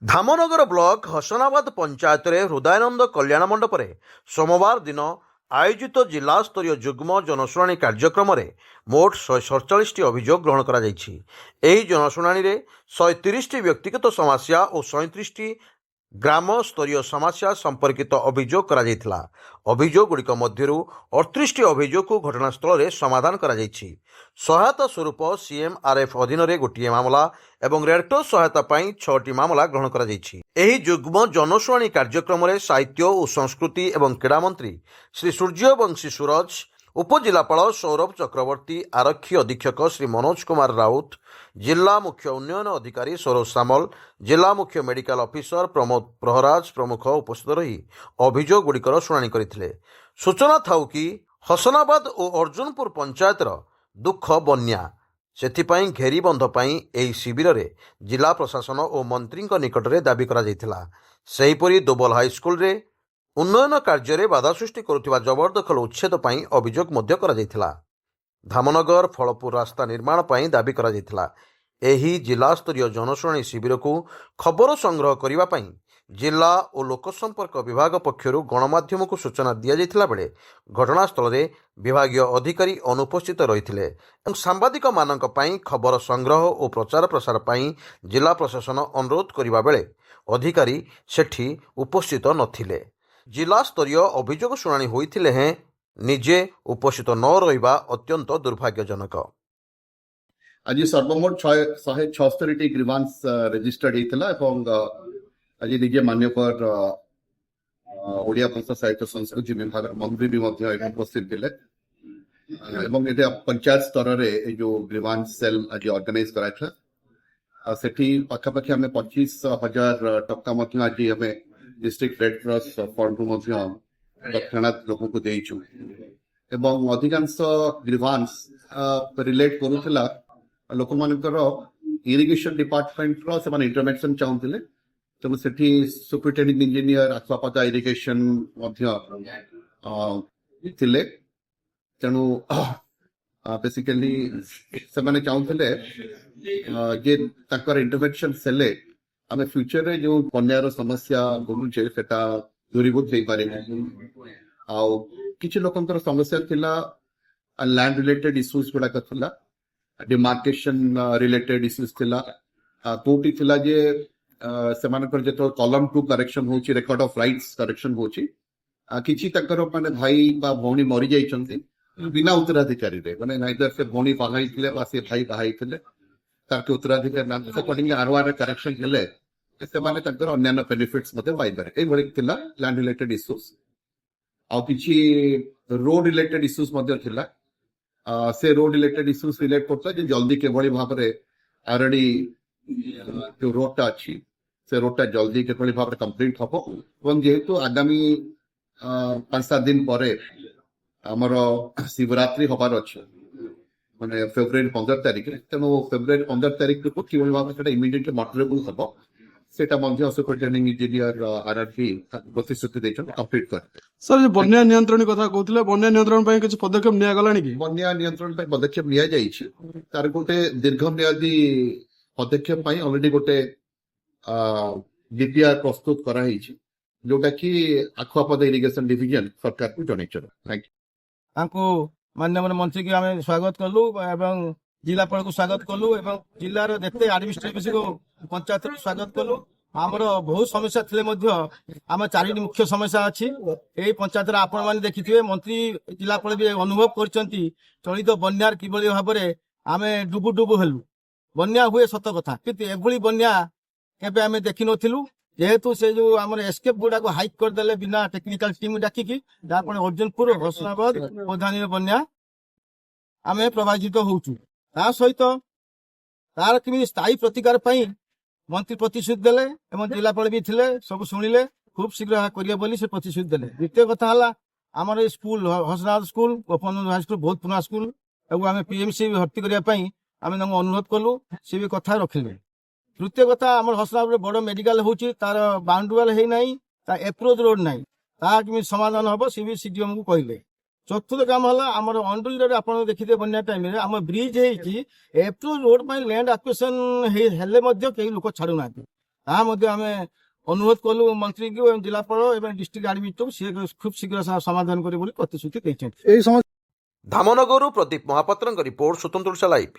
Dhamnagar block Hasanabad panchayat Hridayanand कल्याण मंडप सोमवार दिन आयोजित जिला स्तरीय जुग्म जनशुणाणी कार्यक्रम में मोट 147 अभियोग ग्रहण कर जनशुणाणी 130 व्यक्तिगत समस्या और 37 ग्राम स्तरीय समस्या संपर्कित अभियोग करा जायथिला। अभियोग गुड़िक मध्यरु 38 अभियोग को घटनास्थल में समाधान करा जायछि। सहायता स्वरूप सीएमआरएफ अधीन गोटे मामला एवं रेडक्रॉस सहायता पाई 6टी मामला ग्रहण करा जायछि। एही जुग्म जनशुणाणी कार्यक्रम में साहित्य और संस्कृति एवं क्रीड़ा मंत्री श्री सूर्यवंशी सूरज, उपजिलापाल सौरभ चक्रवर्ती, आरक्षी अधीक्षक श्री मनोज कुमार राउत, जिला मुख्य उन्नयन अधिकारी सरोज सामल, जिला मुख्य मेडिकल ऑफिसर प्रमोद प्रहराज प्रमुख उपस्थित रही अभियोग गुड़िकर शुणाणी करथिले। सूचना थाउ कि हसनाबाद और अर्जुनपुर पंचायतर दुख बन्या सेथिपाई घेरीबंध पाई एही शिविर रे जिला प्रशासन और मंत्री निकट में दाबी करा जायथिला। सेहीपरि दोबल हाईस्कूल रे उन्नयन कार्य बाधा सृष्टि करुवा जबरदखल उच्छेद पाई अभियोग मध्य करा जायथिला। धामनगर फलपुर रास्ता निर्माण पाई दाबी करा जायथिला। एही जिला स्तरीय जनशुणाणी शिविर को खबर संग्रह करने पाई जिला और लोकसंपर्क विभाग पक्षरु गणमाध्यम को सूचना दिया जायथिला बेले घटनास्थल में विभागीय अधिकारी अनुपस्थित रहिथिले। सांबादिक मानक पाई खबर संग्रह और प्रचार प्रसार पाई जिला प्रशासन अनुरोध करने बेले अधिकारी सेठी उपस्थित नथिले। जिला स्तरीय अभियोग शुणाणी होइथिले हैं निजे उपस्थित न रहिबा अत्यंत दुर्भाग्यजनक। आज सर्वमोट 176 ग्रीवांस रेजिस्टर्ड होता है। आज निजे मान्यवर ओडिया भाषा साहित्य संस्कृति विभाग मंत्री भी उपस्थित थे। पंचायत स्तर में जो ग्रीवांस सेल आज ऑर्गेनाइज कराइला सेठी पाखापाखि आम 25,000 टका आज आम डिस्ट्रिक्ट रेड क्रॉस फंड तत्क्षणात लोक को देइछु एवं अधिकांश ग्रीवांस रिलेट करूला लोक मानकर इरिगेशन डिपार्टमेंट रो से इंटरवेंशन चाहूले। तेणु सेठी सुपरिटेंडिंग इंजीनियर आखुआपदा इरिगेशन थिले। तेणु बेसिकली से माने चाहूले जे ताकर इंटरवेंशन सेले आम फ्यूचर रे जो बन्यार समस्या बढ़ुचे सेटा दूरीभूत हो पारे। किछि लोकंकर समस्या थिला लैंड रिलेटेड इश्यूज गुड़ाक थिला, डिमार्केशन रिलेटेड इश्यूज थिला, कोटी थिला जे सेमानकर जेतो कॉलम 2 करेक्शन होची, रिकॉर्ड ऑफ राइट्स करेक्शन होची, किछि तकर माने भाई बा भौणी मरि जाइछन्ती बिना उत्तराधिकारी रे माने नाइदर से भौणी बाहाई थिले बा से भाई बाहाई थिले ताके उत्तराधिकारी नाम से अकॉर्डिंग आरवार करेक्शन हेले से माने तकर अन्य बेनिफिट्स मते पाई पारे। ए भଳି थिला लैंड रिलेटेड इश्यूज आ किछि रोड रिलेटेड इश्यूज मते थिला। से रोड रिलेटेड इश्यूज रिलेट करता जे जल्दी के भଳି भाबरे आरडी जो रोडटा अछि से रोडटा जल्दी के भଳି भाबरे कंप्लीट हबो एवं जेहेतु आगामी 5-7 दिन परे हमर शिवरात्रि हबार अछि माने फेब्रुआरी 15 तारिख तेणु फेब्रुआरी 15 तारिख को कि भाव से इमिडिएटली मटेरियल हम सेटा मध्य सुपरिटेंडिंग इंजीनियर आरआरपी प्रतिश्रुति देछन कंप्लीट कर। सर जो बन्या नियंत्रण कथा कहउतले बन्या नियंत्रण पय किछ पदक्षेप निया गलानी कि बन्या नियंत्रण पय पदक्षेप निया जाइछि तार गोटे दीर्घम्यादी पदक्षेप पय ऑलरेडी गोटे डीपीआर प्रस्तुत करा हिछि जोटा कि आखुआपदा इरिगेशन डिवीजन सरकार को जणैछ। Thank you. आंको माननीय मंत्री की आम स्वागत कलु एवं जिलापाल को स्वागत कलु एवं जिलार जेते एडमिनिस्ट्रेटिव को पंचायत को स्वागत कलु। आमर बहुत समस्या थिले मध्य आम 4टी मुख्य समस्या अछि। एई पंचायत आपण माने देखिथिबे मंत्री जिलापाल भी अनुभव करचंती चलित बन्यार किबळी भाबरे आमे डुबु डुबु हेलु। बन्या हुए सत कथा किंतु एभली बन्या केबे आमे देखि नथिलु जेहेतु से जो आमर एस्केप गुडा को हाइक कर देले बिना टेक्निकल टीम डाकिकी जापर अर्जुनपुर हसनाबाद प्रधानी बन्या आमे प्रभावित होउछु। ता सहित तार किमि स्थायी प्रतिकार पई मंत्री प्रतिश्रुति देले एवं जिलापाल भी थिले सब सुनिले खूब शीघ्र करिए बोली से प्रतिश्रुति देले। द्वितीय कथा हला आमर school Hasnabad school Gopabandhu high school बहुत पुराना स्कूल एवं आमे पीएमसी भर्ती करिया पई आमे नंग अनुरोध कलु से भी कथा रखिले। तृतीय कथा आम हसनाबाद बड़ मेडिकल होची तार बाउंड्री वाल है नहीं तार एप्रोच रोड नहीं ता कि समाधान हम सी भी सीडीएम को कहले। चतुर्थ काम है आम अंडुल आप देखिए बन्या टाइम आम ब्रिज एप्रोच रोड लैंड आक्वेशन हेले कई लोक छाड़ू ना ତାହା ମଧ୍ୟ ଆମେ ଅନୁରୋଧ କଲୁ ମନ୍ତ୍ରୀଙ୍କୁ ଏବଂ ଜିଲ୍ଲାପାଳ ଏବଂ ଡିଷ୍ଟ୍ରିକ୍ଟ ଆଡମିନିଷ୍ଟ୍ରେଟରକୁ ସିଏ ଖୁବ୍ ଶୀଘ୍ର ସମାଧାନ କରିବେ ବୋଲି ପ୍ରତିଶ୍ରୁତି ଦେଇଛନ୍ତି। এই সমস্যা ଧାମନଗରରୁ ପ୍ରଦୀପ ମହାପାତ୍ରଙ୍କ ରିପୋର୍ଟ ସ୍ୱତନ୍ତ୍ର ଓଡ଼ିଶା ଲାଇଭ୍।